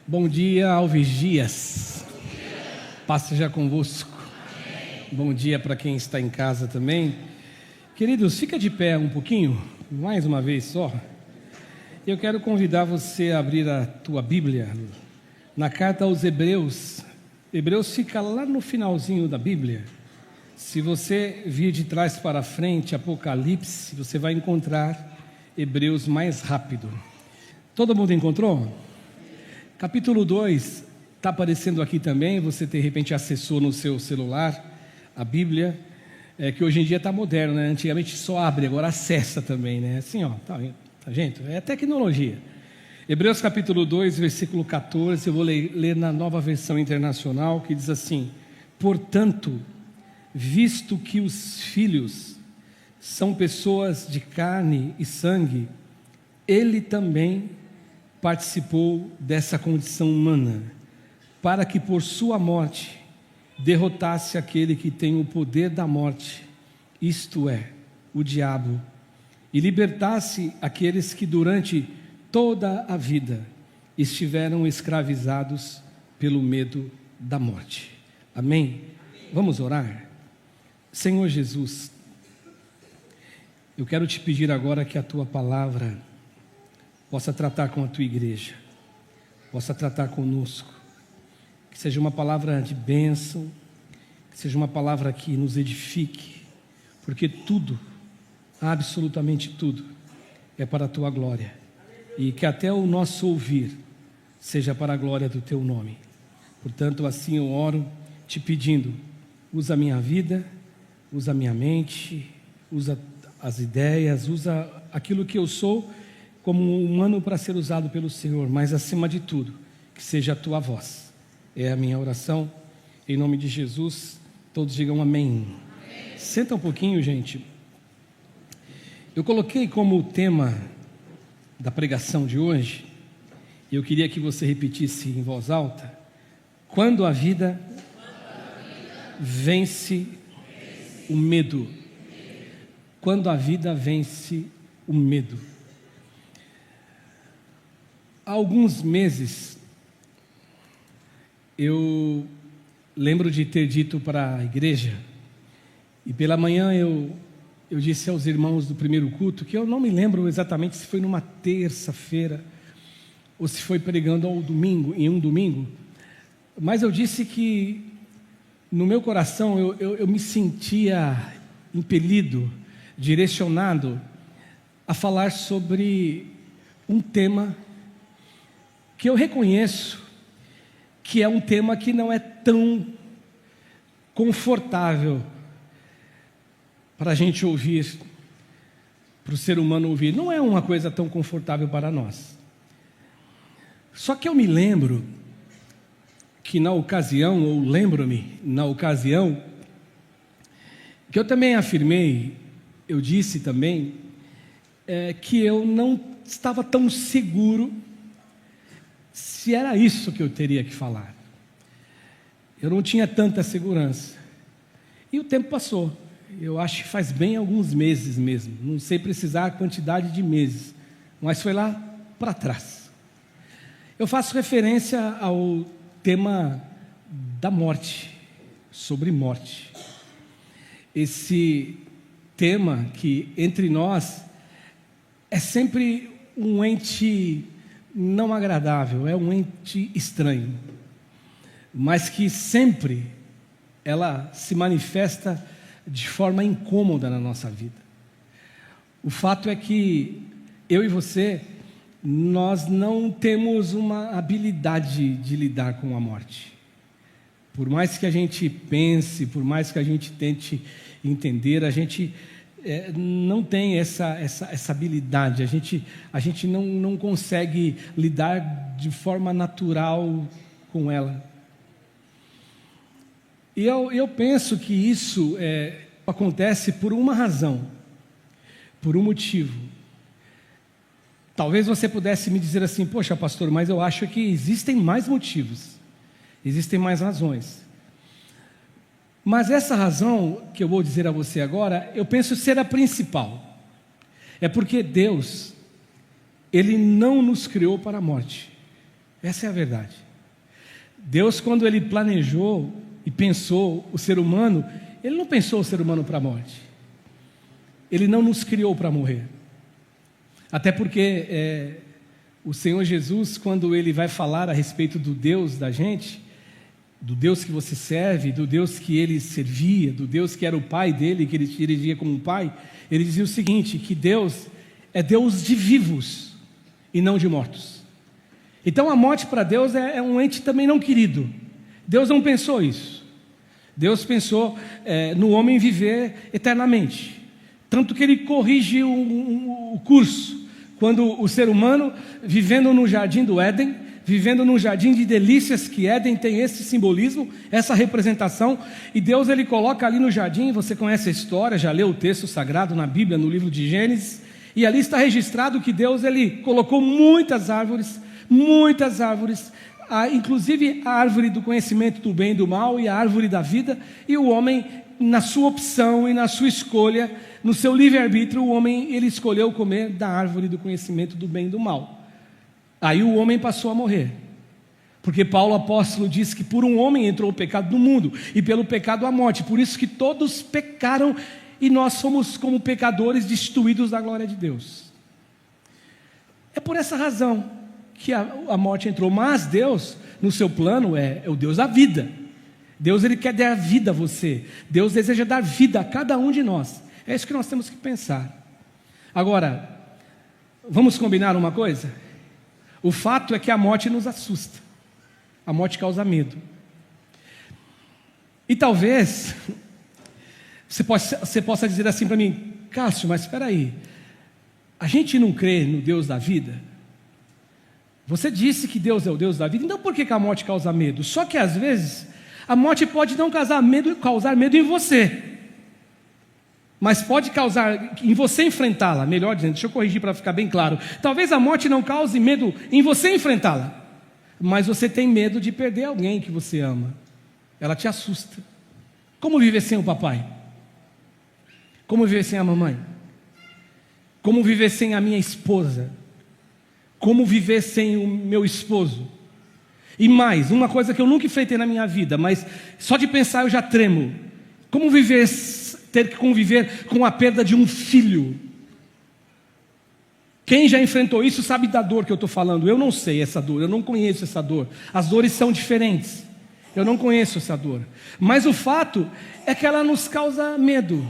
Bom dia, Alves Dias. Paz seja convosco. Bom dia para quem está em casa também. Queridos, fica de pé um pouquinho, mais uma vez só. Eu quero convidar você a abrir a tua Bíblia na carta aos Hebreus. Hebreus fica lá no finalzinho da Bíblia. Se você vir de trás para frente, Apocalipse, você vai encontrar Hebreus mais rápido. Todo mundo encontrou? Capítulo 2 está aparecendo aqui também. Você de repente acessou no seu celular a Bíblia, que hoje em dia está moderno, né? Antigamente só abre, agora acessa também, né? Assim, ó, tá gente? É tecnologia. Hebreus capítulo 2, versículo 14, eu vou ler na Nova Versão Internacional, que diz assim: portanto, visto que os filhos são pessoas de carne e sangue, ele também participou dessa condição humana, para que por sua morte derrotasse aquele que tem o poder da morte, isto é, o diabo, e libertasse aqueles que durante toda a vida estiveram escravizados pelo medo da morte. Amém? Vamos orar? Senhor Jesus, eu quero te pedir agora que a tua palavra possa tratar com a tua igreja, possa tratar conosco, que seja uma palavra de bênção, que seja uma palavra que nos edifique, porque tudo, absolutamente tudo, é para a tua glória, e que até o nosso ouvir seja para a glória do teu nome. Portanto, assim eu oro, te pedindo, usa a minha vida, usa a minha mente, usa as ideias, usa aquilo que eu sou como um humano para ser usado pelo Senhor, mas acima de tudo, que seja a tua voz. É a minha oração, em nome de Jesus. Todos digam amém. Amém. Senta um pouquinho, gente. Eu coloquei como tema da pregação de hoje, e eu queria que você repetisse em voz alta: quando a vida vence o medo. Quando a vida vence o medo. Há alguns meses, eu lembro de ter dito para a igreja, e pela manhã eu disse aos irmãos do primeiro culto, que eu não me lembro exatamente se foi numa terça-feira, ou se foi pregando em um domingo, mas eu disse que no meu coração eu me sentia impelido, direcionado a falar sobre um tema que eu reconheço que é um tema que não é tão confortável para a gente ouvir, para o ser humano ouvir. Não é uma coisa tão confortável para nós. Só que eu me lembro que na ocasião, ou lembro-me na ocasião, que eu também afirmei, eu disse também, que eu não estava tão seguro se era isso que eu teria que falar. Eu não tinha tanta segurança. E o tempo passou. Eu acho que faz bem alguns meses mesmo. Não sei precisar a quantidade de meses, mas foi lá para trás. Eu faço referência ao tema da morte, sobre morte. Esse tema que entre nós é sempre um ente não agradável, é um ente estranho, mas que sempre ela se manifesta de forma incômoda na nossa vida. O fato é que eu e você, nós não temos uma habilidade de lidar com a morte. Por mais que a gente pense, por mais que a gente tente entender, a gente não tem essa habilidade, a gente não consegue lidar de forma natural com ela. E eu penso que isso acontece por uma razão, por um motivo. Talvez você pudesse me dizer assim: poxa, pastor, mas eu acho que existem mais motivos, existem mais razões. Mas essa razão que eu vou dizer a você agora, eu penso ser a principal. É porque Deus, Ele não nos criou para a morte. Essa é a verdade. Deus, quando Ele planejou e pensou o ser humano, Ele não pensou o ser humano para a morte. Ele não nos criou para morrer. Até porque o Senhor Jesus, quando Ele vai falar a respeito do Deus da gente, do Deus que você serve, do Deus que Ele servia, do Deus que era o Pai dele, que Ele dirigia como um Pai, Ele dizia o seguinte, que Deus é Deus de vivos e não de mortos. Então a morte para Deus é um ente também não querido. Deus não pensou isso. Deus pensou no homem viver eternamente. Tanto que Ele corrige o curso. Quando o ser humano, vivendo no jardim do Éden, vivendo num jardim de delícias, que Éden tem esse simbolismo, essa representação, e Deus Ele coloca ali no jardim, você conhece a história, já leu o texto sagrado na Bíblia, no livro de Gênesis, e ali está registrado que Deus Ele colocou muitas árvores, inclusive a árvore do conhecimento do bem e do mal, e a árvore da vida, e o homem, na sua opção e na sua escolha, no seu livre-arbítrio, o homem ele escolheu comer da árvore do conhecimento do bem e do mal. Aí o homem passou a morrer, porque Paulo apóstolo diz que por um homem entrou o pecado no mundo, e pelo pecado a morte, por isso que todos pecaram, e nós somos como pecadores destituídos da glória de Deus. É por essa razão que a morte entrou, mas Deus, no seu plano, é o Deus da vida. Deus Ele quer dar vida a você, Deus deseja dar vida a cada um de nós, é isso que nós temos que pensar. Agora, vamos combinar uma coisa? O fato é que a morte nos assusta, a morte causa medo. E talvez você possa dizer assim para mim, Cássio, mas espera aí, a gente não crê no Deus da vida? Você disse que Deus é o Deus da vida, então por que a morte causa medo? Só que às vezes a morte pode não causar medo em você, mas pode causar em você enfrentá-la. Melhor dizendo, deixa eu corrigir para ficar bem claro. Talvez a morte não cause medo em você enfrentá-la, mas você tem medo de perder alguém que você ama. Ela te assusta. Como viver sem o papai? Como viver sem a mamãe? Como viver sem a minha esposa? Como viver sem o meu esposo? E mais, uma coisa que eu nunca enfrentei na minha vida, mas só de pensar eu já tremo. Como ter que conviver com a perda de um filho? Quem já enfrentou isso sabe da dor que eu estou falando. Eu não sei essa dor, eu não conheço essa dor. As dores são diferentes. Eu não conheço essa dor. Mas o fato é que ela nos causa medo.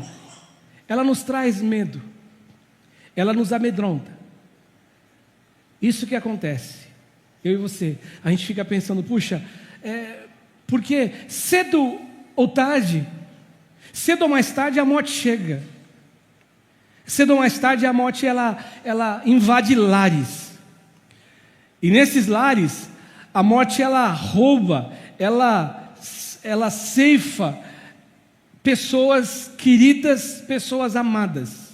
Ela nos traz medo. Ela nos amedronta. Isso que acontece. Eu e você, a gente fica pensando, puxa, porque cedo ou tarde, cedo ou mais tarde a morte chega. Cedo ou mais tarde a morte ela invade lares. E nesses lares, a morte ela rouba, ela ceifa pessoas queridas, pessoas amadas.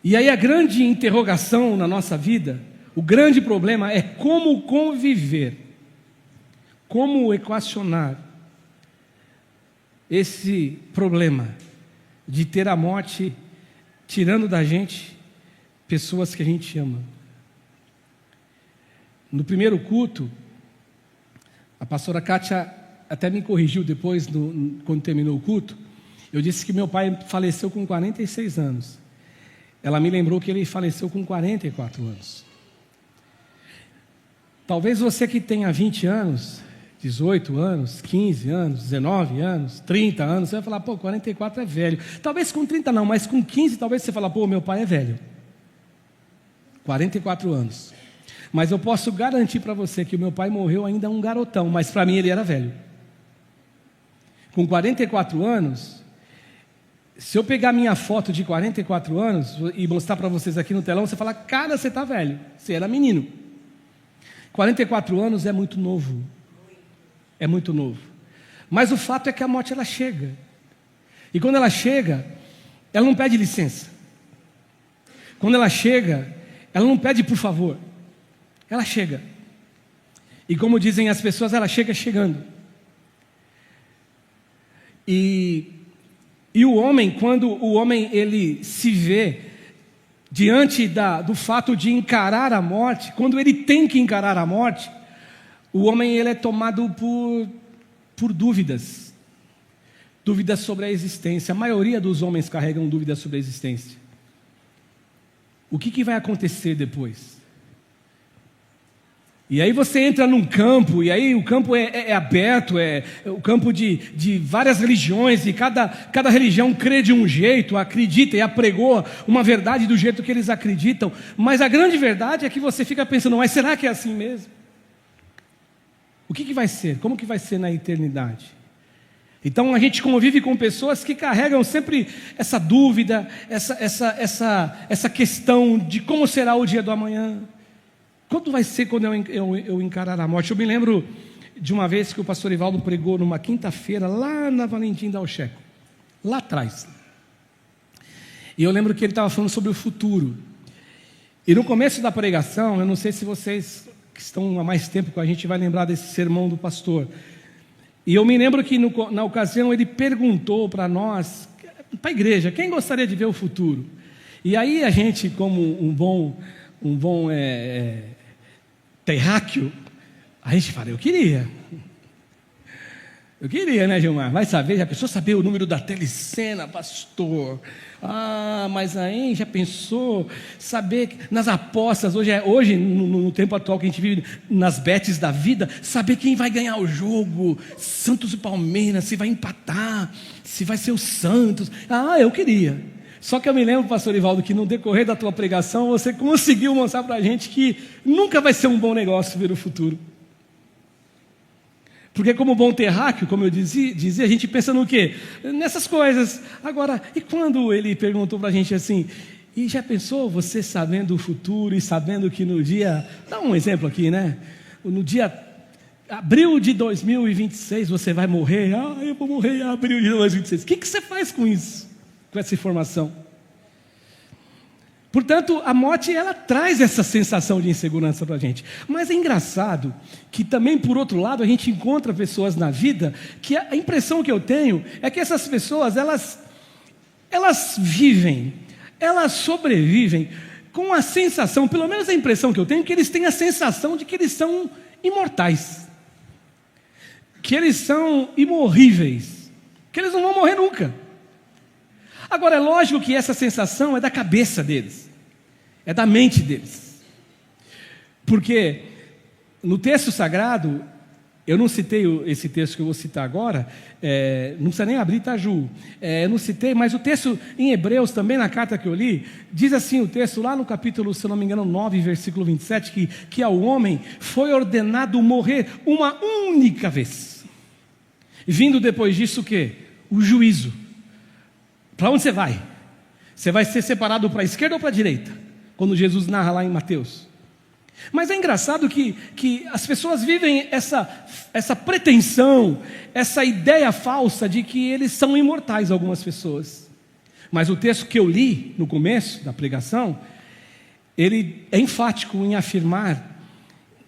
E aí a grande interrogação na nossa vida, o grande problema é como conviver, como equacionar esse problema de ter a morte tirando da gente pessoas que a gente ama. No primeiro culto, a pastora Kátia até me corrigiu depois, quando terminou o culto. Eu disse que meu pai faleceu com 46 anos. Ela me lembrou que ele faleceu com 44 anos. Talvez você que tenha 20 anos, 18 anos, 15 anos, 19 anos, 30 anos, você vai falar, 44 é velho. Talvez com 30 não, mas com 15 talvez você fala, meu pai é velho. 44 anos. Mas eu posso garantir para você que o meu pai morreu ainda um garotão, mas para mim ele era velho. Com 44 anos, se eu pegar minha foto de 44 anos e mostrar para vocês aqui no telão, você fala, cara, você está velho, você era menino. 44 anos é muito novo. É muito novo. Mas o fato é que a morte ela chega. E quando ela chega, ela não pede licença. Quando ela chega, ela não pede por favor. Ela chega. E como dizem as pessoas, ela chega chegando. E o homem, quando o homem ele se vê diante do fato de encarar a morte, quando ele tem que encarar a morte, o homem ele é tomado por dúvidas sobre a existência. A maioria dos homens carregam dúvidas sobre a existência. O que vai acontecer depois? E aí você entra num campo, e aí o campo é aberto, é o campo de várias religiões, e cada religião crê de um jeito, acredita e apregou uma verdade do jeito que eles acreditam, mas a grande verdade é que você fica pensando, mas será que é assim mesmo? O que vai ser? Como que vai ser na eternidade? Então a gente convive com pessoas que carregam sempre essa dúvida, essa questão de como será o dia do amanhã. Quando vai ser quando eu encarar a morte? Eu me lembro de uma vez que o pastor Ivaldo pregou numa quinta-feira, lá na Valentim da Alcheco, lá atrás. E eu lembro que ele estava falando sobre o futuro. E no começo da pregação, eu não sei se vocês que estão há mais tempo com a gente vai lembrar desse sermão do pastor. E eu me lembro que na ocasião ele perguntou para nós, para a igreja, quem gostaria de ver o futuro? E aí a gente, como um bom terráqueo, a gente fala, eu queria, né, Gilmar? Vai saber, já pensou saber o número da telecena, pastor? Mas aí já pensou saber nas apostas, hoje no tempo atual que a gente vive, nas bets da vida, saber quem vai ganhar o jogo, Santos e Palmeiras, se vai empatar, se vai ser o Santos. Eu queria. Só que eu me lembro, pastor Ivaldo, que no decorrer da tua pregação, você conseguiu mostrar para a gente que nunca vai ser um bom negócio ver o futuro. Porque como bom terráqueo, como eu dizia, a gente pensa no quê? Nessas coisas. Agora, e quando ele perguntou para a gente assim, e já pensou você sabendo o futuro e sabendo que no dia, dá um exemplo aqui, né? No dia abril de 2026 você vai morrer, eu vou morrer em abril de 2026. O que você faz com isso? Com essa informação? Portanto, a morte ela traz essa sensação de insegurança para a gente. Mas é engraçado que também, por outro lado, a gente encontra pessoas na vida que a impressão que eu tenho é que essas pessoas, elas vivem, elas sobrevivem com a sensação, pelo menos a impressão que eu tenho, que eles têm a sensação de que eles são imortais, que eles são imorríveis, que eles não vão morrer nunca. Agora, é lógico que essa sensação é da cabeça deles, é da mente deles, porque no texto sagrado, eu não citei esse texto que eu vou citar agora, não precisa nem abrir, tá, Ju? Eu não citei, mas o texto em Hebreus, também na carta que eu li, diz assim o texto, lá no capítulo, se eu não me engano, 9, versículo 27, que ao homem foi ordenado morrer uma única vez, vindo depois disso o quê? O juízo. Para onde você vai? Você vai ser separado para a esquerda ou para a direita? Quando Jesus narra lá em Mateus. Mas é engraçado que as pessoas vivem essa pretensão, essa ideia falsa de que eles são imortais, algumas pessoas. Mas o texto que eu li no começo da pregação, ele é enfático em afirmar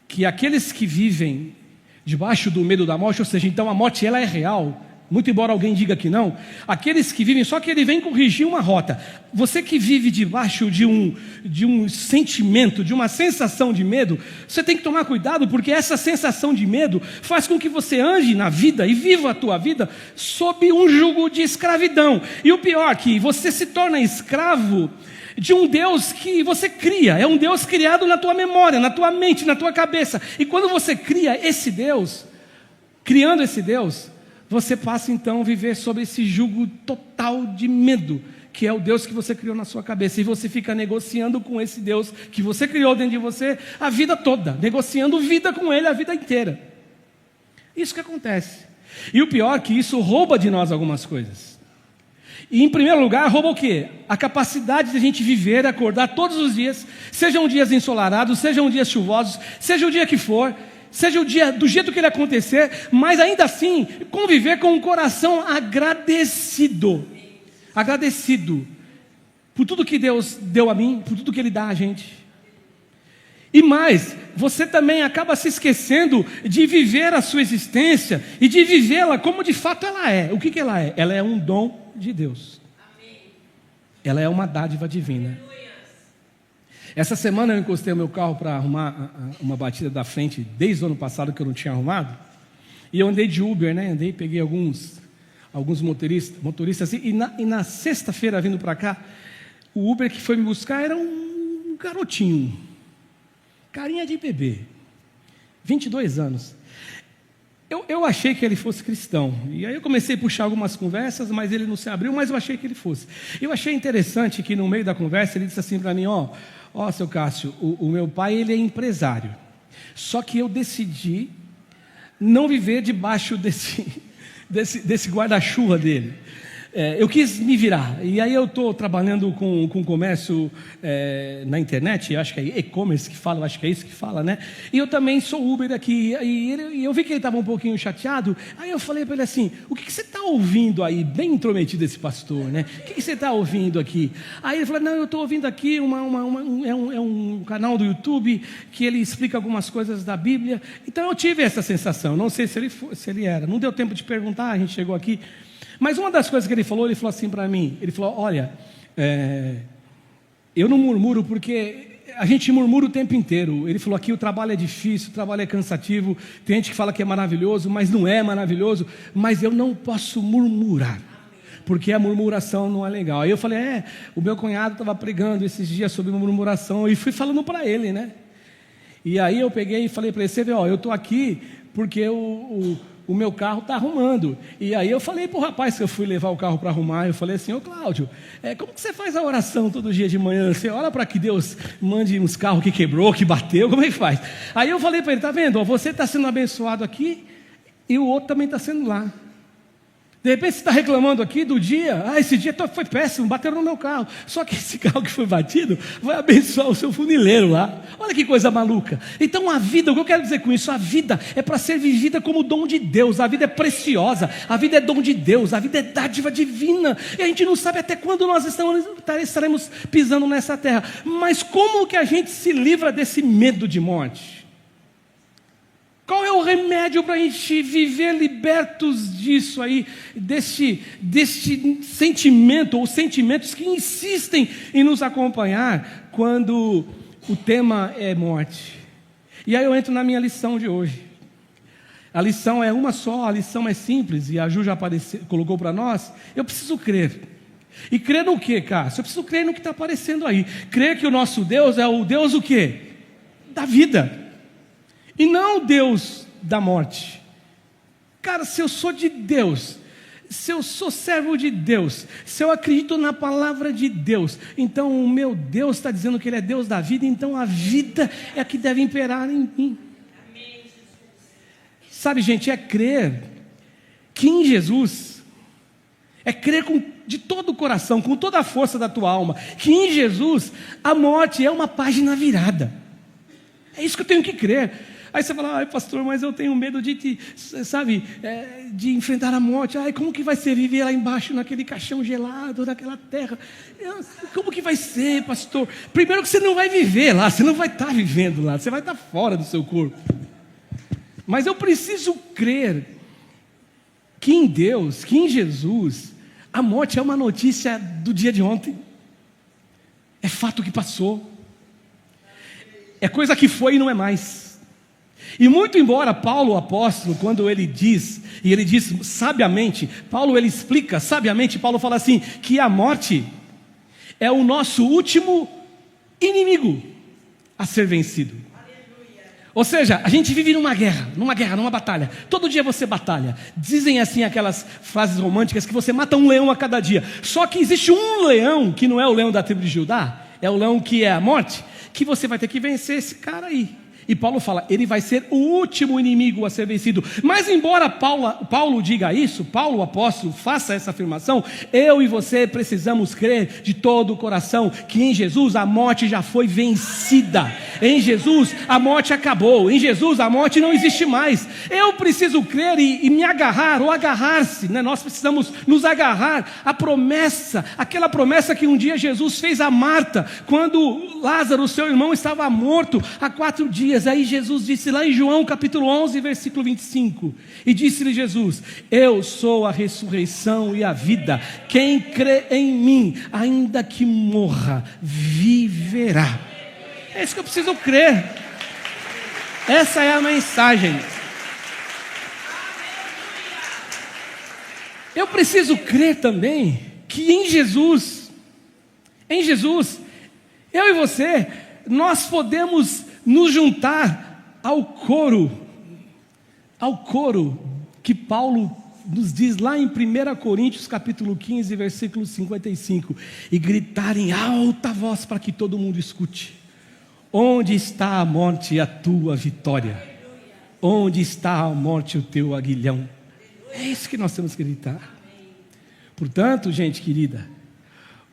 que aqueles que vivem debaixo do medo da morte, ou seja, então a morte ela é real, muito embora alguém diga que não, aqueles que vivem, só que ele vem corrigir uma rota. Você que vive debaixo de um sentimento, de uma sensação de medo, você tem que tomar cuidado, porque essa sensação de medo faz com que você ande na vida e viva a tua vida sob um jugo de escravidão. E o pior, que você se torna escravo de um Deus que você cria, é um Deus criado na tua memória, na tua mente, na tua cabeça. E quando você cria esse Deus, criando esse Deus, você passa então a viver sob esse jugo total de medo, que é o Deus que você criou na sua cabeça, e você fica negociando com esse Deus que você criou dentro de você a vida toda, negociando vida com Ele a vida inteira. Isso que acontece. E o pior é que isso rouba de nós algumas coisas. E em primeiro lugar, rouba o quê? A capacidade de a gente viver, acordar todos os dias, sejam dias ensolarados, sejam dias chuvosos, seja o dia que for, seja o dia do jeito que ele acontecer, mas ainda assim conviver com um coração agradecido por tudo que Deus deu a mim, por tudo que Ele dá a gente. E mais, você também acaba se esquecendo de viver a sua existência e de vivê-la como de fato ela é. O que ela é? Ela é um dom de Deus. Ela é uma dádiva divina. Essa semana eu encostei o meu carro para arrumar uma batida da frente, desde o ano passado que eu não tinha arrumado. E eu andei de Uber, né? Peguei alguns motoristas assim, e na sexta-feira, vindo para cá, o Uber que foi me buscar era um garotinho, carinha de bebê, 22 anos. Eu achei que ele fosse cristão, e aí eu comecei a puxar algumas conversas, mas ele não se abriu, mas eu achei que ele fosse. Eu achei interessante que no meio da conversa ele disse assim para mim, ó, seu Cássio, o meu pai ele é empresário, só que eu decidi não viver debaixo desse guarda-chuva dele. Eu quis me virar, e aí eu estou trabalhando com comércio na internet, eu acho que é e-commerce que fala, eu acho que é isso que fala, né? E eu também sou Uber aqui, e eu vi que ele estava um pouquinho chateado, aí eu falei para ele assim, o que você está ouvindo aí, bem intrometido esse pastor, né? O que você está ouvindo aqui? Aí ele falou, não, eu estou ouvindo aqui um canal do YouTube, que ele explica algumas coisas da Bíblia, então eu tive essa sensação, não sei se ele era, não deu tempo de perguntar, a gente chegou aqui. Mas uma das coisas que ele falou assim para mim, ele falou, olha, eu não murmuro porque a gente murmura o tempo inteiro. Ele falou, aqui o trabalho é difícil, o trabalho é cansativo, tem gente que fala que é maravilhoso, mas não é maravilhoso, mas eu não posso murmurar, porque a murmuração não é legal. Aí eu falei, o meu cunhado estava pregando esses dias sobre murmuração, e fui falando para ele, né? E aí eu peguei e falei para ele, você vê, eu estou aqui porque o meu carro está arrumando. E aí eu falei para o rapaz que eu fui levar o carro para arrumar, eu falei assim, ô Cláudio, como que você faz a oração todo dia de manhã? Você ora para que Deus mande uns carros que quebrou, que bateu, como é que faz? Aí eu falei para ele, tá vendo, você está sendo abençoado aqui, e o outro também está sendo lá. De repente você está reclamando aqui do dia, esse dia foi péssimo, bateram no meu carro. Só que esse carro que foi batido vai abençoar o seu funileiro lá. Olha que coisa maluca. Então a vida, o que eu quero dizer com isso? A vida é para ser vivida como dom de Deus. A vida é preciosa, a vida é dom de Deus, a vida é dádiva divina. E a gente não sabe até quando nós estaremos pisando nessa terra. Mas como que a gente se livra desse medo de morte? Qual é o remédio para a gente viver libertos disso aí, deste sentimento, ou sentimentos que insistem em nos acompanhar quando o tema é morte? E aí eu entro na minha lição de hoje. A lição é uma só, a lição é simples, e a Ju já colocou para nós, eu preciso crer. E crer no quê, Cássio? Eu preciso crer no que está aparecendo aí. Crer que o nosso Deus é o Deus o quê? Da vida. E não o Deus da morte. Cara, se eu sou de Deus, se eu sou servo de Deus, se eu acredito na palavra de Deus, então o meu Deus está dizendo que Ele é Deus da vida, então a vida é a que deve imperar em mim. Sabe, gente, é crer que em Jesus, é crer de todo o coração, com toda a força da tua alma, que em Jesus a morte é uma página virada. É isso que eu tenho que crer. Aí você fala, pastor, mas eu tenho medo de enfrentar a morte. Como que vai ser viver lá embaixo, naquele caixão gelado, naquela terra? Como que vai ser, pastor? Primeiro que você não vai viver lá, você não vai estar vivendo lá, você vai estar fora do seu corpo. Mas eu preciso crer que em Deus, que em Jesus, a morte é uma notícia do dia de ontem. É fato que passou. É coisa que foi e não é mais. E muito embora Paulo, o apóstolo, quando ele diz, e ele diz sabiamente, Paulo ele explica sabiamente, Paulo fala assim, que a morte é o nosso último inimigo a ser vencido. Ou seja, a gente vive numa batalha. Todo dia você batalha. Dizem assim aquelas frases românticas que você mata um leão a cada dia. Só que existe um leão, que não é o leão da tribo de Judá, é o leão que é a morte, que você vai ter que vencer esse cara aí. E Paulo fala, ele vai ser o último inimigo a ser vencido. Mas embora Paulo diga isso, Paulo, o apóstolo, faça essa afirmação, eu e você precisamos crer de todo o coração que em Jesus a morte já foi vencida. Em Jesus a morte acabou. Em Jesus a morte não existe mais. Eu preciso crer e me agarrar, ou agarrar-se, né? Nós precisamos nos agarrar à promessa, aquela promessa que um dia Jesus fez a Marta, quando Lázaro, seu irmão, estava morto há 4 dias. Aí Jesus disse lá em João capítulo 11, versículo 25, e disse-lhe Jesus, eu sou a ressurreição e a vida, quem crê em mim, ainda que morra, viverá. É isso que eu preciso crer. Essa é a mensagem. Eu preciso crer também que em Jesus, eu e você, nós podemos nos juntar ao coro que Paulo nos diz lá em 1 Coríntios capítulo 15, versículo 55, e gritar em alta voz para que todo mundo escute: onde está a morte, a tua vitória? Onde está a morte, o teu aguilhão? É isso que nós temos que gritar. Portanto, gente querida,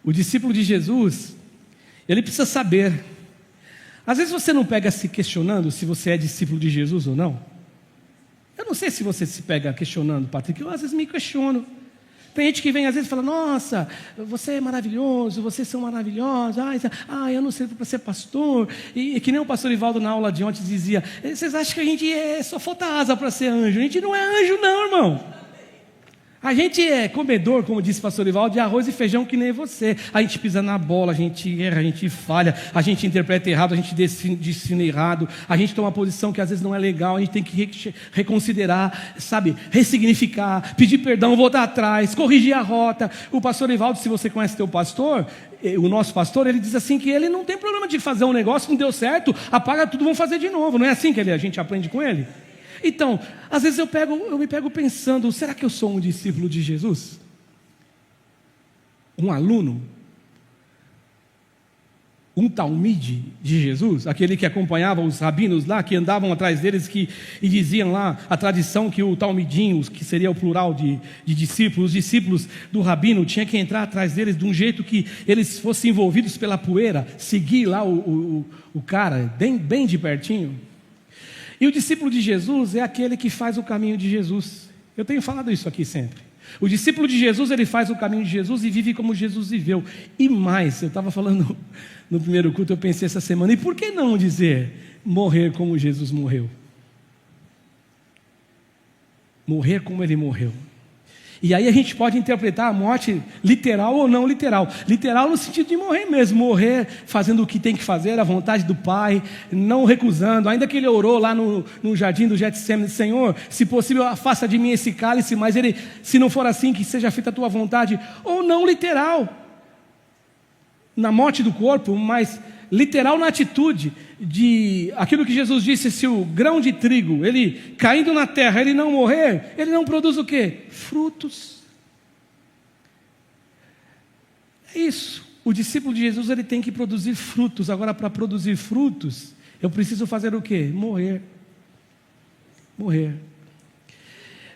o discípulo de Jesus, ele precisa saber. Às vezes você não pega se questionando se você é discípulo de Jesus ou não. Eu não sei se você se pega questionando, Patrick. Eu às vezes me questiono. Tem gente que vem às vezes e fala: nossa, você é maravilhoso, vocês são maravilhosos, eu não sei para ser pastor. E que nem o pastor Ivaldo na aula de ontem dizia: vocês acham que a gente só falta asa para ser anjo? A gente não é anjo não, irmão. A gente é comedor, como disse o pastor Ivaldo, de arroz e feijão que nem você. A gente pisa na bola, a gente erra, a gente falha, a gente interpreta errado, a gente destina errado, a gente toma uma posição que às vezes não é legal, a gente tem que reconsiderar, sabe, ressignificar, pedir perdão, voltar atrás, corrigir a rota. O pastor Ivaldo, se você conhece teu pastor, o nosso pastor, ele diz assim que ele não tem problema de fazer um negócio, não deu certo, apaga tudo, vamos fazer de novo. Não é assim que a gente aprende com ele? Então, às vezes eu me pego pensando: será que eu sou um discípulo de Jesus? Um aluno? Um talmide de Jesus? Aquele que acompanhava os rabinos lá, que andavam atrás deles e diziam lá a tradição que o talmidinho, que seria o plural de discípulos, os discípulos do rabino, tinha que entrar atrás deles de um jeito que eles fossem envolvidos pela poeira, seguir lá o cara bem de pertinho. E o discípulo de Jesus é aquele que faz o caminho de Jesus. Eu tenho falado isso aqui sempre. O discípulo de Jesus, ele faz o caminho de Jesus e vive como Jesus viveu. E mais, eu estava falando no primeiro culto, eu pensei essa semana: e por que não dizer morrer como Jesus morreu? Morrer como ele morreu. E aí a gente pode interpretar a morte literal ou não literal. Literal no sentido de morrer mesmo, morrer fazendo o que tem que fazer, a vontade do Pai, não recusando. Ainda que ele orou lá no jardim do Getsemane: Senhor, se possível afasta de mim esse cálice, mas ele, se não for assim, que seja feita a tua vontade. Ou não literal, na morte do corpo, mas literal na atitude de aquilo que Jesus disse: se o grão de trigo, ele caindo na terra, ele não morrer, ele não produz o quê? Frutos. É isso. O discípulo de Jesus, ele tem que produzir frutos. Agora, para produzir frutos, eu preciso fazer o quê? Morrer.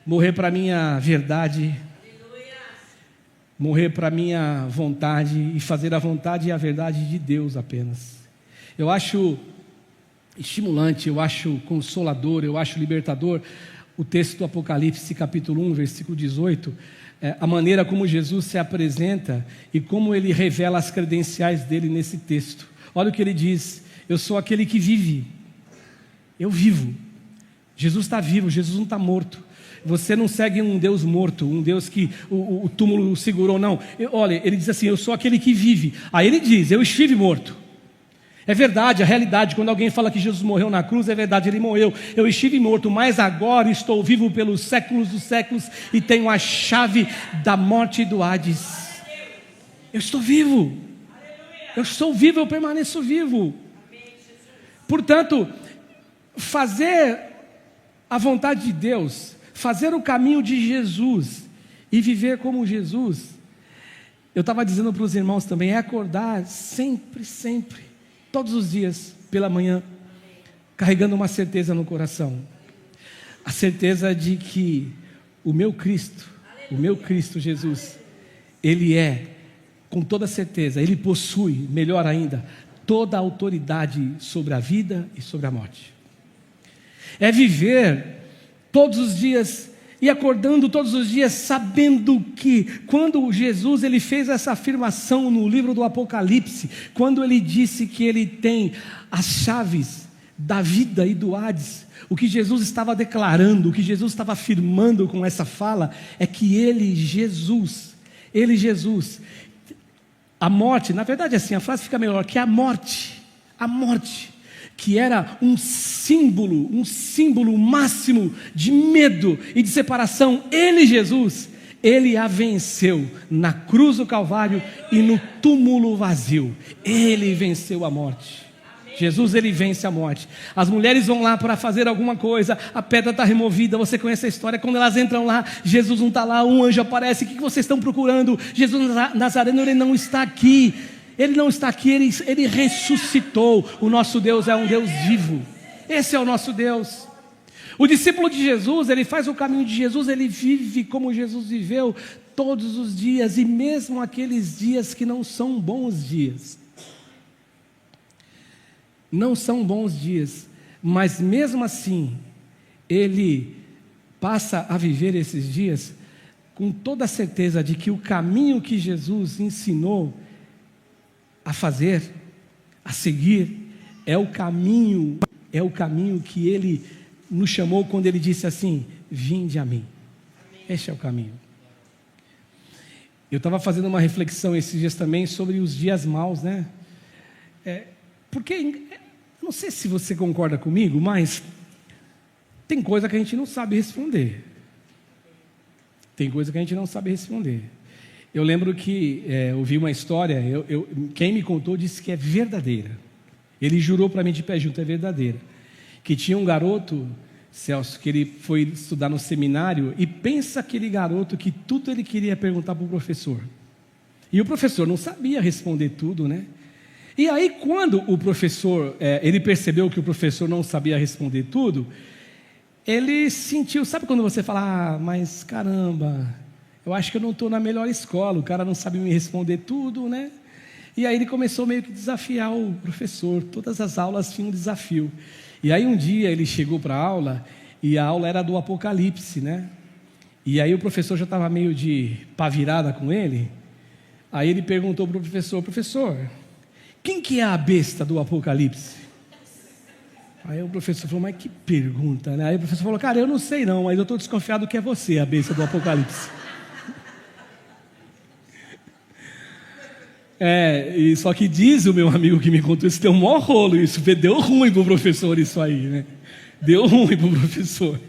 Morrer para a minha verdade, morrer para a minha vontade e fazer a vontade e a verdade de Deus apenas. Eu acho estimulante, eu acho consolador, eu acho libertador o texto do Apocalipse capítulo 1, versículo 18, a maneira como Jesus se apresenta e como ele revela as credenciais dele nesse texto. Olha o que ele diz: eu sou aquele que vive, eu vivo. Jesus está vivo, Jesus não está morto. Você não segue um Deus morto, um Deus que o túmulo segurou, não. Olha, ele diz assim: eu sou aquele que vive. Aí ele diz: eu estive morto. É verdade, a realidade, quando alguém fala que Jesus morreu na cruz, é verdade, ele morreu. Eu estive morto, mas agora estou vivo pelos séculos dos séculos e tenho a chave da morte e do Hades. Eu estou vivo. Eu estou vivo, eu permaneço vivo. Portanto, fazer a vontade de Deus, fazer o caminho de Jesus e viver como Jesus, eu estava dizendo para os irmãos também, é acordar sempre, todos os dias, pela manhã, carregando uma certeza no coração, a certeza de que o meu Cristo Jesus, Ele é, com toda certeza, Ele possui, melhor ainda, toda a autoridade sobre a vida e sobre a morte. É viver todos os dias e acordando todos os dias sabendo que quando Jesus ele fez essa afirmação no livro do Apocalipse, quando ele disse que ele tem as chaves da vida e do Hades, o que Jesus estava declarando, o que Jesus estava afirmando com essa fala é que ele Jesus, a morte, na verdade assim, a frase fica melhor, que a morte A morte, que era um símbolo máximo de medo e de separação, ele, Jesus, ele a venceu na cruz do Calvário e no túmulo vazio. Ele venceu a morte. Jesus, ele vence a morte. As mulheres vão lá para fazer alguma coisa, a pedra está removida, você conhece a história. Quando elas entram lá, Jesus não está lá, um anjo aparece. O que vocês estão procurando? Jesus Nazareno, ele não está aqui. Ele não está aqui, ele ressuscitou. O nosso Deus é um Deus vivo. Esse é o nosso Deus. O discípulo de Jesus, ele faz o caminho de Jesus, ele vive como Jesus viveu todos os dias, e mesmo aqueles dias que não são bons dias. Não são bons dias, mas mesmo assim, ele passa a viver esses dias com toda a certeza de que o caminho que Jesus ensinou a fazer, a seguir, é o caminho que ele nos chamou quando ele disse assim: vinde a mim. Este é o caminho. Eu estava fazendo uma reflexão esses dias também sobre os dias maus, né? Porque, não sei se você concorda comigo, mas tem coisa que a gente não sabe responder. Tem coisa que a gente não sabe responder. Eu lembro que ouvi uma história, quem me contou disse que é verdadeira. Ele jurou para mim de pé junto, é verdadeira. Que tinha um garoto, Celso, que ele foi estudar no seminário, e pensa aquele garoto que tudo ele queria perguntar para o professor. E o professor não sabia responder tudo, né? E aí quando o professor, ele percebeu que o professor não sabia responder tudo, ele sentiu, sabe quando você fala, mas caramba, eu acho que eu não estou na melhor escola, o cara não sabe me responder tudo, né? E aí ele começou meio que desafiar o professor, todas as aulas tinham um desafio. E aí um dia ele chegou para a aula, e a aula era do Apocalipse, né? E aí o professor já estava meio de pá virada com ele, aí ele perguntou para o professor: professor, quem que é a besta do Apocalipse? Aí o professor falou: mas que pergunta, né? Aí o professor falou: cara, eu não sei não, mas eu estou desconfiado que é você a besta do Apocalipse. E só que diz o meu amigo que me contou isso, deu um maior rolo isso, deu ruim pro professor isso aí, né? Deu ruim pro professor.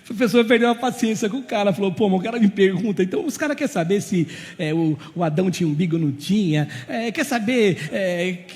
O professor perdeu a paciência com o cara, falou: pô, mas o cara me pergunta, então os caras querem saber se o Adão tinha umbigo ou não tinha, quer saber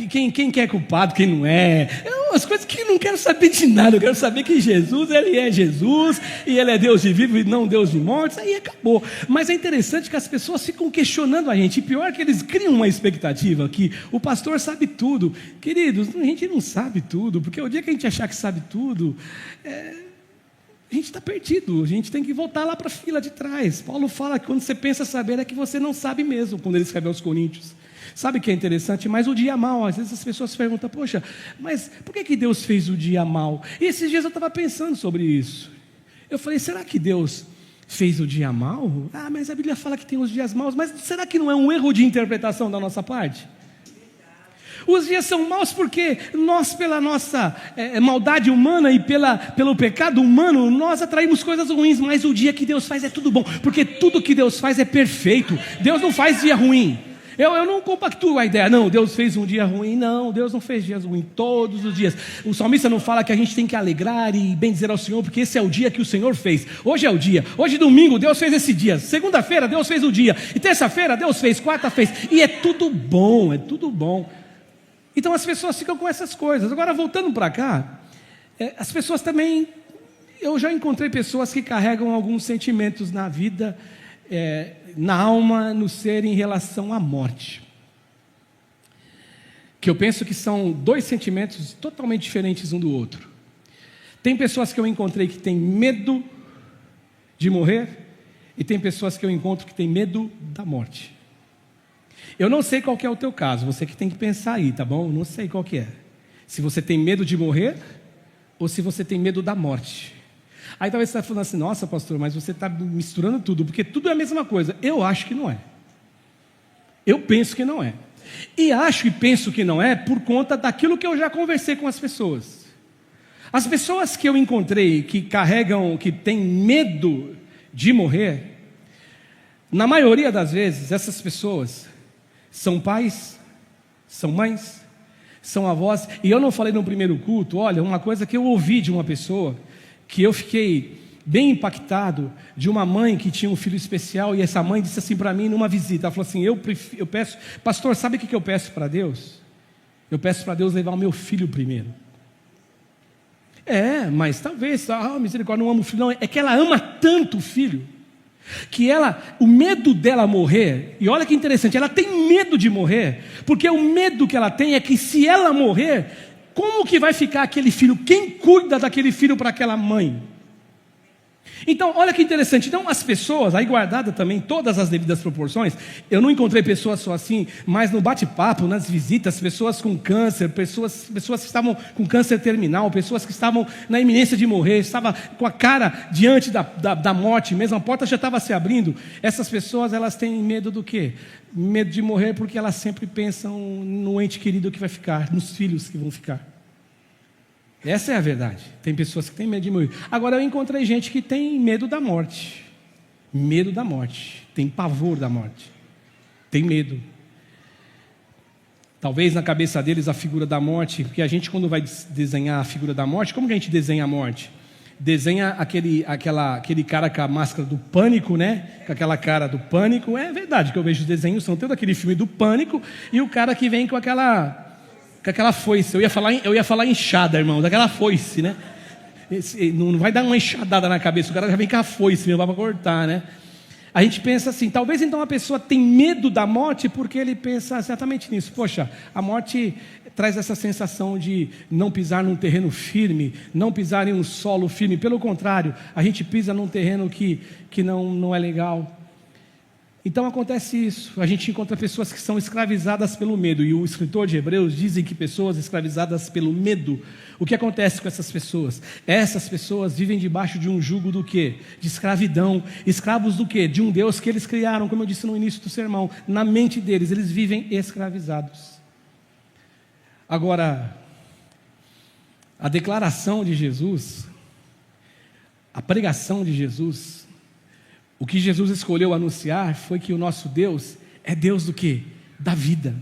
quem que é culpado, quem não é, umas coisas que eu não quero saber de nada, eu quero saber que Jesus, ele é Jesus, e ele é Deus de vivos e não Deus de mortos, aí acabou. Mas é interessante que as pessoas ficam questionando a gente, e pior que eles criam uma expectativa, que o pastor sabe tudo. Queridos, a gente não sabe tudo, porque o dia que a gente achar que sabe tudo, a gente está perdido, a gente tem que voltar lá para a fila de trás. Paulo fala que quando você pensa saber é que você não sabe mesmo, quando ele escreve aos Coríntios. Sabe o que é interessante? Mas o dia mau, às vezes as pessoas perguntam: poxa, mas por que Deus fez o dia mau? E esses dias eu estava pensando sobre isso. Eu falei: será que Deus fez o dia mau? Mas a Bíblia fala que tem os dias maus, mas será que não é um erro de interpretação da nossa parte? Os dias são maus porque nós, pela nossa maldade humana e pelo pecado humano, nós atraímos coisas ruins. Mas o dia que Deus faz é tudo bom, porque tudo que Deus faz é perfeito. Deus não faz dia ruim. Eu não compactuo a ideia, não, Deus fez um dia ruim. Não, Deus não fez dias ruins todos os dias. O salmista não fala que a gente tem que alegrar e bendizer ao Senhor, porque esse é o dia que o Senhor fez. Hoje é o dia, hoje domingo Deus fez esse dia, segunda-feira Deus fez o dia, e terça-feira Deus fez, quarta fez, e é tudo bom, é tudo bom. Então as pessoas ficam com essas coisas. Agora, voltando para cá, as pessoas também, eu já encontrei pessoas que carregam alguns sentimentos na vida, na alma, no ser, em relação à morte, que eu penso que são dois sentimentos totalmente diferentes um do outro. Tem pessoas que eu encontrei que têm medo de morrer, e tem pessoas que eu encontro que têm medo da morte. Eu não sei qual que é o teu caso, você que tem que pensar aí, tá bom? Eu não sei qual que é. Se você tem medo de morrer, ou se você tem medo da morte. Aí talvez você está falando assim: nossa, pastor, mas você está misturando tudo, porque tudo é a mesma coisa. Eu acho que não é. Eu penso que não é. E acho e penso que não é por conta daquilo que eu já conversei com as pessoas. As pessoas que eu encontrei que carregam, que têm medo de morrer, na maioria das vezes, essas pessoas são pais, são mães, são avós. E eu não falei no primeiro culto, olha, uma coisa que eu ouvi de uma pessoa, que eu fiquei bem impactado, de uma mãe que tinha um filho especial, e essa mãe disse assim para mim numa visita, ela falou assim, eu peço, pastor, sabe o que eu peço para Deus? Eu peço para Deus levar o meu filho primeiro. Mas talvez, misericórdia, não amo o filho, não, é que ela ama tanto o filho, que o medo dela morrer, e olha que interessante, ela tem medo de morrer, porque o medo que ela tem é que se ela morrer, como que vai ficar aquele filho? Quem cuida daquele filho para aquela mãe? Então, olha que interessante, então as pessoas, aí guardada também todas as devidas proporções, eu não encontrei pessoas só assim, mas no bate-papo, nas visitas, pessoas com câncer, pessoas que estavam com câncer terminal, pessoas que estavam na iminência de morrer, estavam com a cara diante da morte mesmo, a porta já estava se abrindo. Essas pessoas, elas têm medo do quê? Medo de morrer porque elas sempre pensam no ente querido que vai ficar, nos filhos que vão ficar. Essa é a verdade. Tem pessoas que têm medo de morrer. Agora eu encontrei gente que tem medo da morte. Medo da morte. Tem pavor da morte. Tem medo. Talvez na cabeça deles a figura da morte, porque a gente quando vai desenhar a figura da morte, como que a gente desenha a morte? Desenha aquele cara com a máscara do pânico, né? Com aquela cara do pânico. É verdade que eu vejo os desenhos, são todo aquele filme do pânico, e o cara que vem com aquela foice, eu ia falar enxada, irmão, daquela foice, né? Não vai dar uma enxadada na cabeça, o cara já vem com a foice mesmo, para cortar, né? A gente pensa assim, talvez então a pessoa tem medo da morte porque ele pensa exatamente nisso. Poxa, a morte traz essa sensação de não pisar num terreno firme, não pisar em um solo firme. Pelo contrário, a gente pisa num terreno que não é legal. Então acontece isso, a gente encontra pessoas que são escravizadas pelo medo, e o escritor de Hebreus diz que pessoas escravizadas pelo medo, o que acontece com essas pessoas? Essas pessoas vivem debaixo de um jugo do quê? De escravidão, escravos do quê? De um Deus que eles criaram, como eu disse no início do sermão, na mente deles, eles vivem escravizados. Agora, a declaração de Jesus, a pregação de Jesus, o que Jesus escolheu anunciar foi que o nosso Deus é Deus do quê? Da vida.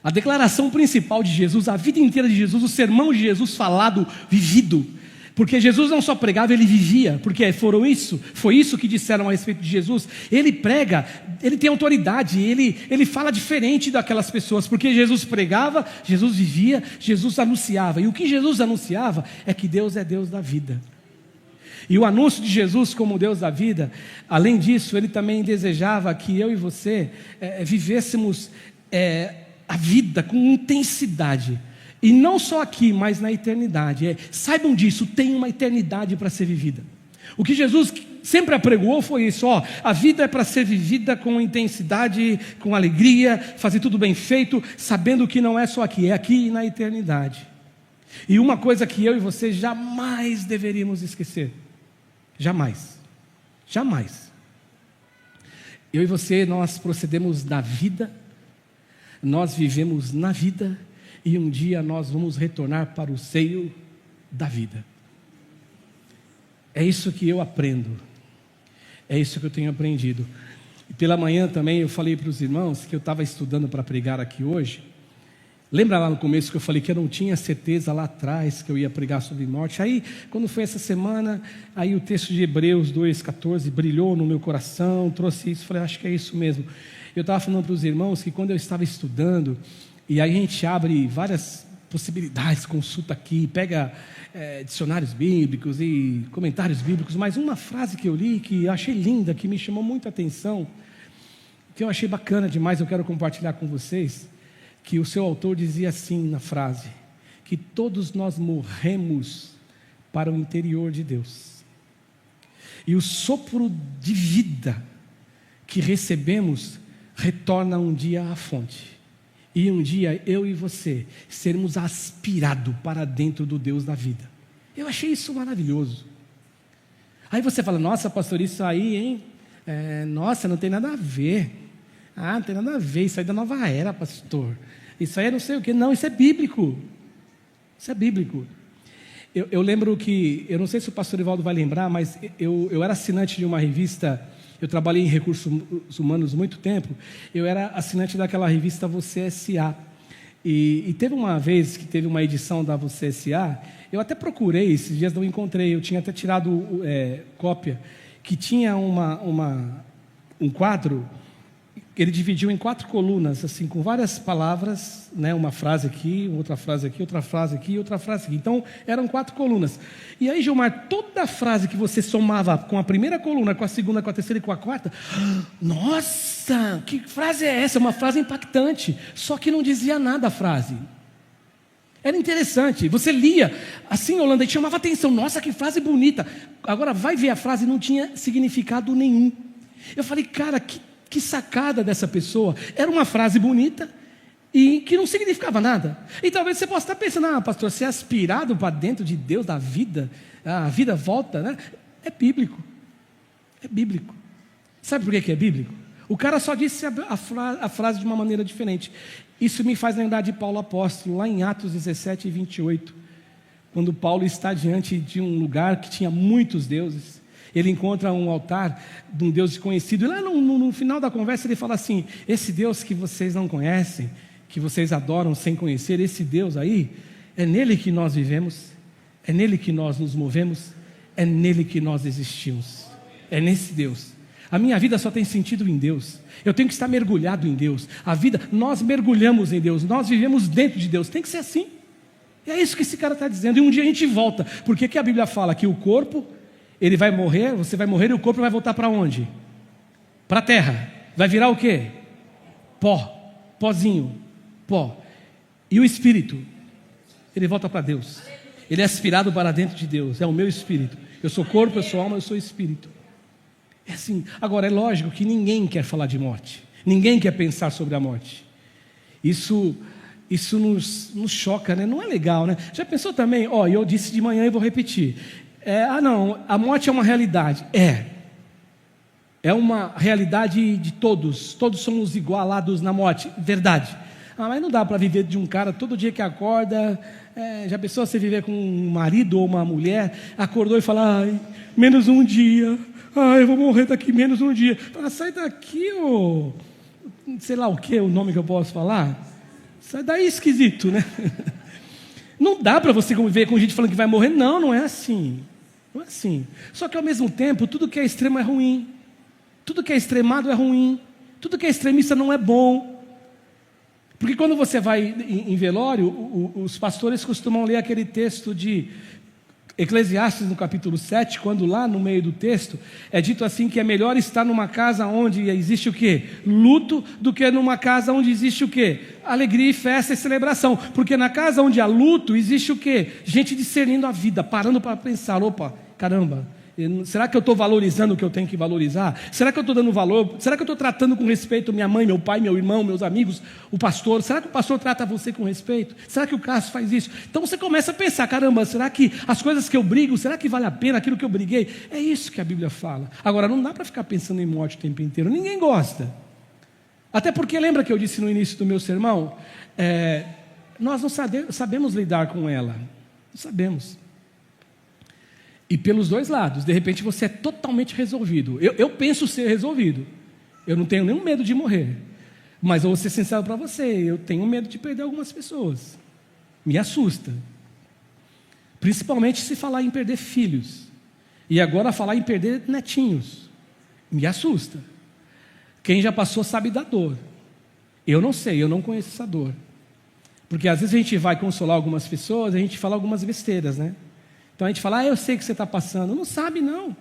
A declaração principal de Jesus, a vida inteira de Jesus, o sermão de Jesus falado, vivido. Porque Jesus não só pregava, ele vivia. Porque foi isso que disseram a respeito de Jesus. Ele prega, ele tem autoridade, ele fala diferente daquelas pessoas. Porque Jesus pregava, Jesus vivia, Jesus anunciava. E o que Jesus anunciava é que Deus é Deus da vida. E o anúncio de Jesus como Deus da vida, além disso, ele também desejava que eu e você vivêssemos a vida com intensidade. E não só aqui, mas na eternidade. Saibam disso, tem uma eternidade para ser vivida. O que Jesus sempre apregoou foi isso, a vida é para ser vivida com intensidade, com alegria, fazer tudo bem feito, sabendo que não é só aqui, é aqui e na eternidade. E uma coisa que eu e você jamais deveríamos esquecer, jamais, eu e você, nós procedemos da vida, nós vivemos na vida, e um dia nós vamos retornar para o seio da vida. É isso que eu aprendo, é isso que eu tenho aprendido. E pela manhã também eu falei para os irmãos que eu estava estudando para pregar aqui hoje. Lembra lá no começo que eu falei que eu não tinha certeza lá atrás que eu ia pregar sobre morte? Aí, quando foi essa semana, aí o texto de Hebreus 2,14 brilhou no meu coração, trouxe isso, falei, acho que é isso mesmo. Eu estava falando para os irmãos que quando eu estava estudando, e aí a gente abre várias possibilidades, consulta aqui, pega dicionários bíblicos e comentários bíblicos, mas uma frase que eu li, que eu achei linda, que me chamou muita atenção, que eu achei bacana demais, eu quero compartilhar com vocês, que o seu autor dizia assim na frase, que todos nós morremos para o interior de Deus, e o sopro de vida que recebemos retorna um dia à fonte, e um dia eu e você sermos aspirados para dentro do Deus da vida. Eu achei isso maravilhoso. Aí você fala, nossa pastor, isso aí, hein? Nossa, não tem nada a ver. Não tem nada a ver, isso aí é da nova era, pastor. Isso aí é não sei o que. Não, isso é bíblico. Isso é bíblico. Eu lembro que, eu não sei se o pastor Evaldo vai lembrar, mas eu era assinante de uma revista, eu trabalhei em recursos humanos muito tempo, eu era assinante daquela revista Você S.A. E teve uma vez que teve uma edição da Você S.A., eu até procurei, esses dias não encontrei, eu tinha até tirado cópia, que tinha um quadro, ele dividiu em 4 colunas, assim, com várias palavras, né, uma frase aqui, outra frase aqui, outra frase aqui, outra frase aqui. Então, eram 4 colunas. E aí, Gilmar, toda frase que você somava com a primeira coluna, com a segunda, com a terceira e com a quarta, nossa, que frase é essa? Uma frase impactante, só que não dizia nada a frase. Era interessante, você lia assim, Holanda, e chamava atenção, nossa, que frase bonita. Agora, vai ver a frase, não tinha significado nenhum. Eu falei, cara, que sacada dessa pessoa. Era uma frase bonita e que não significava nada. E talvez você possa estar pensando, pastor, você é aspirado para dentro de Deus, da vida, a vida volta, né? É bíblico. É bíblico. Sabe por que é bíblico? O cara só disse a frase de uma maneira diferente. Isso me faz lembrar de Paulo apóstolo, lá em Atos 17, 28, quando Paulo está diante de um lugar que tinha muitos deuses. Ele encontra um altar de um Deus desconhecido, e lá no final da conversa ele fala assim, esse Deus que vocês não conhecem, que vocês adoram sem conhecer, esse Deus aí, é nele que nós vivemos, é nele que nós nos movemos, é nele que nós existimos, é nesse Deus. A minha vida só tem sentido em Deus, eu tenho que estar mergulhado em Deus, a vida, nós mergulhamos em Deus, nós vivemos dentro de Deus, tem que ser assim. E é isso que esse cara está dizendo, e um dia a gente volta, porque que a Bíblia fala que o corpo, ele vai morrer, você vai morrer e o corpo vai voltar para onde? Para a terra. Vai virar o quê? Pó, pozinho, pó. E o espírito, ele volta para Deus. Ele é aspirado para dentro de Deus, é o meu espírito. Eu sou corpo, eu sou alma, eu sou espírito. É assim. Agora, é lógico que ninguém quer falar de morte. Ninguém quer pensar sobre a morte. Isso nos choca, né? Não é legal, né? Já pensou também? Eu disse de manhã e vou repetir. Não, a morte é uma realidade. É uma realidade de todos somos igualados na morte, verdade. Mas não dá para viver de um cara todo dia que acorda. Já pensou você viver com um marido ou uma mulher, acordou e fala, menos um dia, eu vou morrer daqui menos um dia. Fala, sai daqui, sei lá o que, o nome que eu posso falar, sai daí, esquisito, né? Não dá para você conviver com gente falando que vai morrer, não é assim. Não é assim. Só que ao mesmo tempo, tudo que é extremo é ruim. Tudo que é extremado é ruim. Tudo que é extremista não é bom. Porque quando você vai em velório, os pastores costumam ler aquele texto de Eclesiastes no capítulo 7, quando lá no meio do texto é dito assim que é melhor estar numa casa onde existe o quê? Luto, do que numa casa onde existe o quê? Alegria e festa e celebração. Porque na casa onde há luto existe o quê? Gente discernindo a vida, parando para pensar, opa, caramba, será que eu estou valorizando o que eu tenho que valorizar? Será que eu estou dando valor? Será que eu estou tratando com respeito minha mãe, meu pai, meu irmão, meus amigos, o pastor? Será que o pastor trata você com respeito? Será que o Cássio faz isso? Então você começa a pensar, caramba, será que as coisas que eu brigo, será que vale a pena aquilo que eu briguei? É isso que a Bíblia fala. Agora, não dá para ficar pensando em morte o tempo inteiro, ninguém gosta. Até porque, lembra que eu disse no início do meu sermão? Nós não sabemos lidar com ela, não sabemos. E pelos dois lados, de repente você é totalmente resolvido. Eu penso ser resolvido. Eu não tenho nenhum medo de morrer. Mas eu vou ser sincero para você, eu tenho medo de perder algumas pessoas. Me assusta. Principalmente se falar em perder filhos. E agora falar em perder netinhos. Me assusta. Quem já passou sabe da dor. Eu não sei, eu não conheço essa dor. Porque às vezes a gente vai consolar algumas pessoas, a gente fala algumas besteiras, né? Então a gente fala, eu sei que você está passando. Não sabe, não.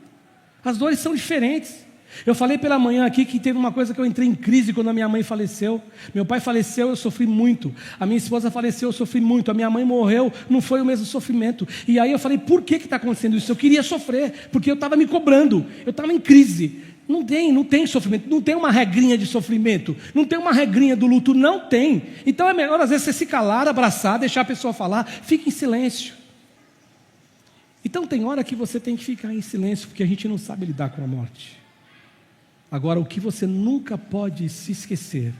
As dores são diferentes. Eu falei pela manhã aqui que teve uma coisa que eu entrei em crise quando a minha mãe faleceu. Meu pai faleceu, eu sofri muito. A minha esposa faleceu, eu sofri muito. A minha mãe morreu, não foi o mesmo sofrimento. E aí eu falei, por que está acontecendo isso? Eu queria sofrer, porque eu estava me cobrando. Eu estava em crise. Não tem sofrimento, não tem uma regrinha de sofrimento, não tem uma regrinha do luto, não tem. Então é melhor às vezes você se calar, abraçar, deixar a pessoa falar, fique em silêncio. Então tem hora que você tem que ficar em silêncio, porque a gente não sabe lidar com a morte. Agora, o que você nunca pode se esquecer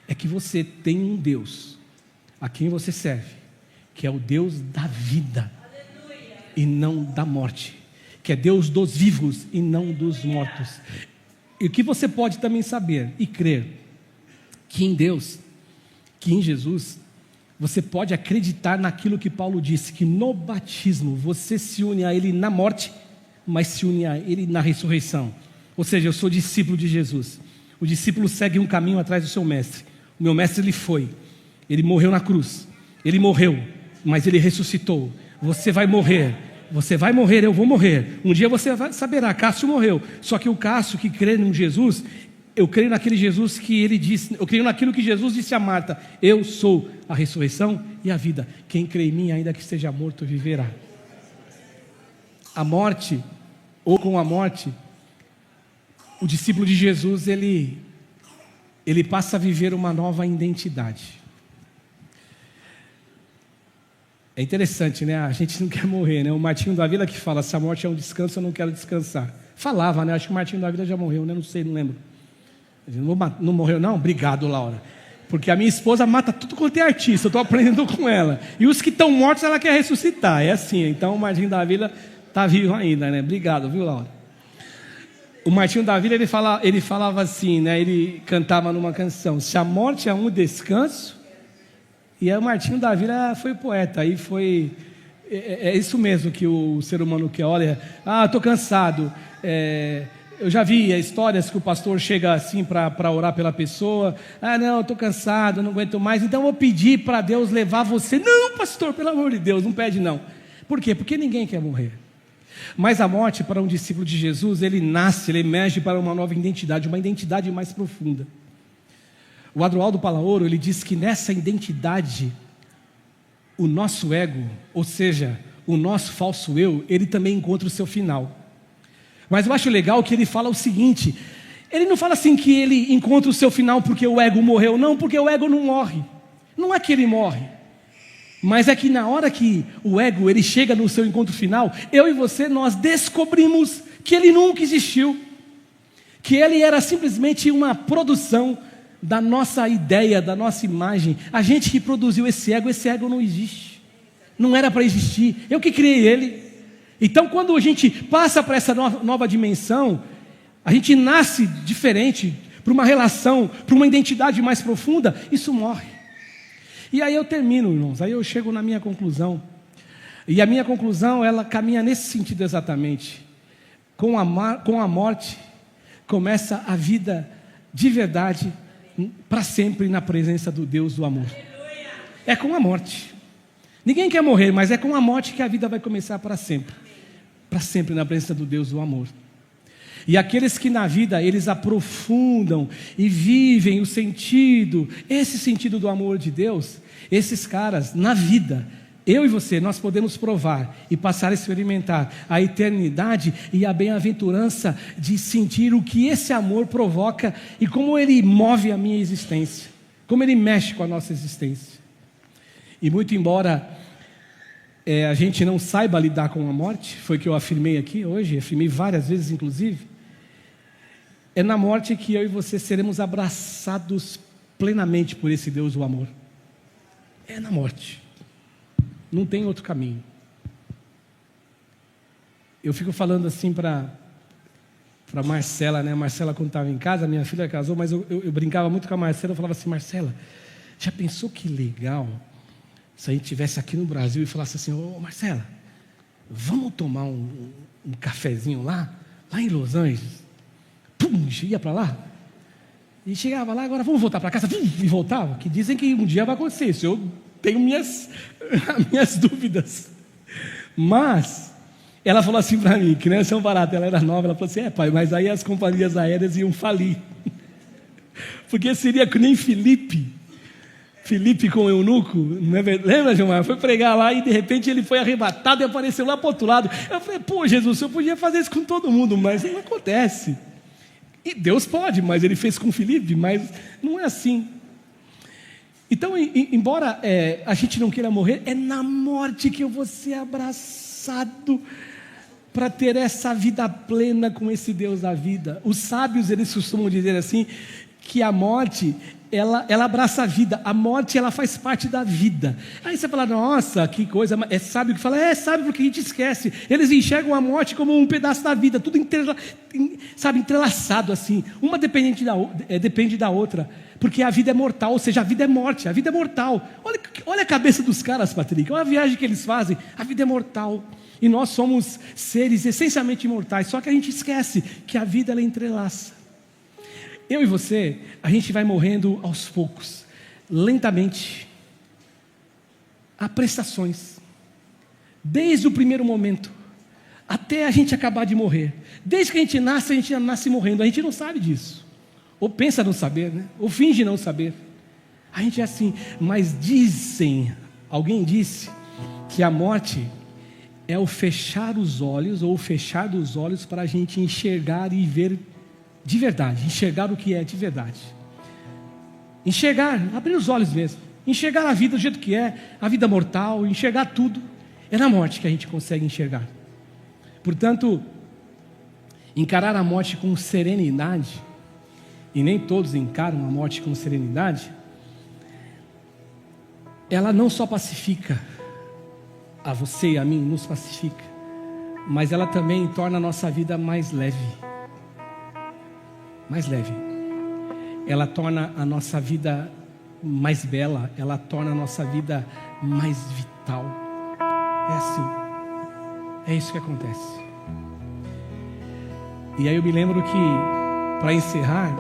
é que você tem um Deus a quem você serve, que é o Deus da vida. Aleluia. E não da morte, que é Deus dos vivos e não dos mortos. E o que você pode também saber e crer, que em Deus, que em Jesus, você pode acreditar naquilo que Paulo disse, que no batismo você se une a Ele na morte, mas se une a Ele na ressurreição. Ou seja, eu sou discípulo de Jesus. O discípulo segue um caminho atrás do seu mestre. O meu mestre, ele morreu na cruz. Ele morreu, mas ele ressuscitou. Você vai morrer, eu vou morrer. Um dia você saberá, Cássio morreu. Só que o Cássio que crê em Jesus, eu creio naquele Jesus que ele disse, eu creio naquilo que Jesus disse a Marta: eu sou a ressurreição e a vida. Quem crê em mim, ainda que esteja morto, viverá. A morte, ou com a morte, o discípulo de Jesus, ele passa a viver uma nova identidade. É interessante, né? A gente não quer morrer, né? O Martinho da Vila que fala: se a morte é um descanso, eu não quero descansar. Falava, né? Acho que o Martinho da Vila já morreu, né? Não sei, não lembro. Não morreu, não? Obrigado, Laura. Porque a minha esposa mata tudo quanto é artista, eu estou aprendendo com ela. E os que estão mortos, ela quer ressuscitar. É assim, então o Martinho da Vila está vivo ainda, né? Obrigado, viu, Laura? O Martinho da Vila, ele falava assim, né? Ele cantava numa canção: se a morte é um descanso. E aí o Martinho da Vila foi poeta. Aí foi... É isso mesmo que o ser humano quer. Olha, estou cansado. Eu já vi histórias que o pastor chega assim para orar pela pessoa: não, estou cansado, não aguento mais, então eu vou pedir para Deus levar você. Não, pastor, pelo amor de Deus, não pede não. Por quê? Porque ninguém quer morrer. Mas a morte, para um discípulo de Jesus, ele nasce, ele emerge para uma nova identidade, uma identidade mais profunda. O Adroaldo Palaoro, ele diz que nessa identidade, o nosso ego, ou seja, o nosso falso eu, ele também encontra o seu final. Mas eu acho legal que ele fala o seguinte: ele não fala assim que ele encontra o seu final porque o ego morreu. Não, porque o ego não morre. Não é que ele morre, mas é que na hora que o ego ele chega no seu encontro final, eu e você, nós descobrimos que ele nunca existiu, que ele era simplesmente uma produção da nossa ideia, da nossa imagem. A gente que produziu esse ego não existe, não era para existir, eu que criei ele. Então quando a gente passa para essa nova dimensão, a gente nasce diferente, para uma relação, para uma identidade mais profunda, isso morre. E aí eu termino, irmãos, aí eu chego na minha conclusão. E a minha conclusão, ela caminha nesse sentido exatamente. Com a morte, começa a vida de verdade, para sempre na presença do Deus do amor. É com a morte. Ninguém quer morrer, mas é com a morte que a vida vai começar para sempre. Para sempre na presença do Deus do amor. E aqueles que na vida eles aprofundam e vivem o sentido, esse sentido do amor de Deus, esses caras na vida, eu e você, nós podemos provar e passar a experimentar a eternidade e a bem-aventurança de sentir o que esse amor provoca e como ele move a minha existência, como ele mexe com a nossa existência. E muito embora a gente não saiba lidar com a morte, foi o que eu afirmei aqui hoje, afirmei várias vezes inclusive, é na morte que eu e você seremos abraçados plenamente por esse Deus do amor. É na morte. Não tem outro caminho. Eu fico falando assim para Marcela, né? Marcela, quando estava em casa, minha filha casou, mas eu brincava muito com a Marcela. Eu falava assim: Marcela, já pensou que legal se a gente estivesse aqui no Brasil e falasse assim: ô Marcela, vamos tomar um cafezinho lá em Los Angeles? Pum, ia para lá. E chegava lá, agora vamos voltar para casa. E voltava. Que dizem que um dia vai acontecer isso. Eu tenho minhas dúvidas. Mas ela falou assim para mim, criança é um barato, ela era nova, ela falou assim: pai, mas aí as companhias aéreas iam falir. Porque seria que nem Filipe com o eunuco, não é verdade? Lembra, Gilmar? Foi pregar lá e de repente ele foi arrebatado e apareceu lá para o outro lado. Eu falei: pô, Jesus, eu podia fazer isso com todo mundo, mas não acontece. E Deus pode, mas ele fez com Filipe, mas não é assim. Então, embora a gente não queira morrer, é na morte que eu vou ser abraçado para ter essa vida plena com esse Deus da vida. Os sábios, eles costumam dizer assim, que a morte ela abraça a vida. A morte, ela faz parte da vida. Aí você fala, nossa, que coisa. É sábio que fala, sábio porque a gente esquece. Eles enxergam a morte como um pedaço da vida, tudo entrelaçado assim. Uma depende da outra, porque a vida é mortal, ou seja, a vida é morte, a vida é mortal. Olha a cabeça dos caras, Patrick, olha a viagem que eles fazem. A vida é mortal. E nós somos seres essencialmente imortais, só que a gente esquece que a vida ela entrelaça. Eu e você, a gente vai morrendo aos poucos, lentamente. Há prestações, desde o primeiro momento, até a gente acabar de morrer. Desde que a gente nasce morrendo, a gente não sabe disso. Ou pensa não saber, né? Ou finge não saber. A gente é assim, mas alguém disse, que a morte é o fechar os olhos, ou o fechar dos olhos para a gente enxergar e ver de verdade, enxergar o que é de verdade. Enxergar, abrir os olhos mesmo, enxergar a vida do jeito que é, a vida mortal, enxergar tudo. É na morte que a gente consegue enxergar. Portanto, encarar a morte com serenidade, e nem todos encaram a morte com serenidade, ela não só pacifica a você e a mim, nos pacifica, mas ela também torna a nossa vida mais leve. Mais leve. Ela torna a nossa vida mais bela, ela torna a nossa vida mais vital. É assim. É isso que acontece. E aí eu me lembro que, para encerrar,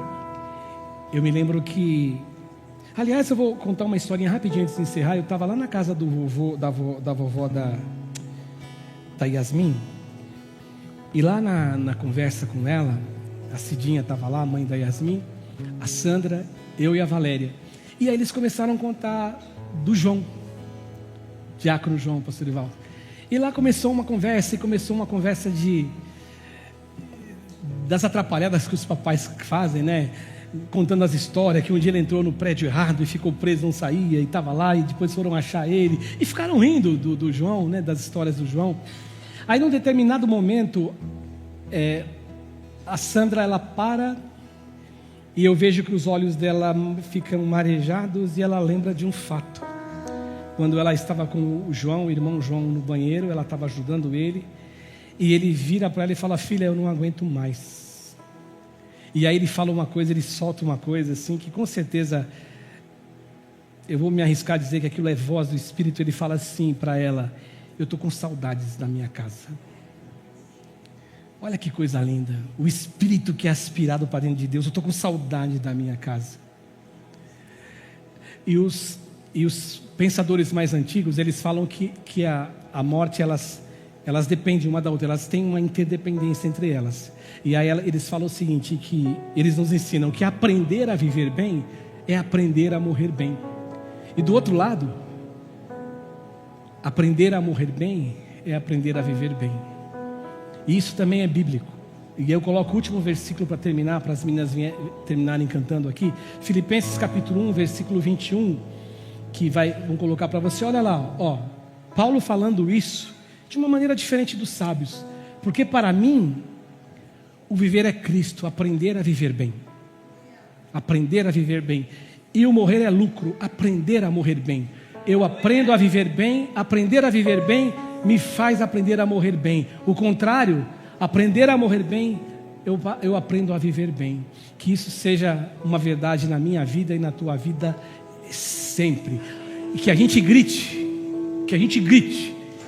aliás, eu vou contar uma historinha rapidinho antes de encerrar. Eu estava lá na casa do vovô, da vovó da Yasmin, e lá na conversa com ela, a Cidinha estava lá, a mãe da Yasmin, a Sandra, eu e a Valéria. E aí eles começaram a contar do João, diácono João, pastor Ivaldo. E lá começou uma conversa das atrapalhadas que os papais fazem, né? Contando as histórias, que um dia ele entrou no prédio errado e ficou preso, não saía, e estava lá, e depois foram achar ele, e ficaram rindo do João, né? Das histórias do João. Aí num determinado momento, a Sandra, ela para, e eu vejo que os olhos dela ficam marejados, e ela lembra de um fato. Quando ela estava com o João, o irmão João, no banheiro, ela estava ajudando ele, e ele vira para ela e fala, filha, eu não aguento mais. E aí ele fala uma coisa, ele solta uma coisa assim, que com certeza, eu vou me arriscar a dizer que aquilo é voz do Espírito. Ele fala assim para ela, eu estou com saudades da minha casa. Olha que coisa linda, o Espírito que é aspirado para dentro de Deus. Eu estou com saudade da minha casa. E os pensadores mais antigos, eles falam que a morte, elas dependem uma da outra, elas têm uma interdependência entre elas. E aí eles falam o seguinte, que eles nos ensinam que aprender a viver bem é aprender a morrer bem. E do outro lado, aprender a morrer bem é aprender a viver bem. E isso também é bíblico. E eu coloco o último versículo para terminar, para as meninas terminarem cantando aqui. Filipenses capítulo 1, versículo 21, que vamos colocar para você. Olha lá, ó, Paulo falando isso de uma maneira diferente dos sábios. Porque para mim, o viver é Cristo, aprender a viver bem. Aprender a viver bem. E o morrer é lucro, aprender a morrer bem. Eu aprendo a viver bem, aprender a viver bem me faz aprender a morrer bem. O contrário, aprender a morrer bem, eu aprendo a viver bem. Que isso seja uma verdade na minha vida e na tua vida sempre. E que a gente grite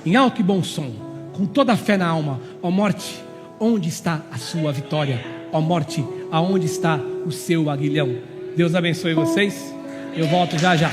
em alto e bom som, com toda a fé na alma, ó morte, onde está a sua vitória? Ó morte, aonde está o seu aguilhão? Deus abençoe vocês. Eu volto já já.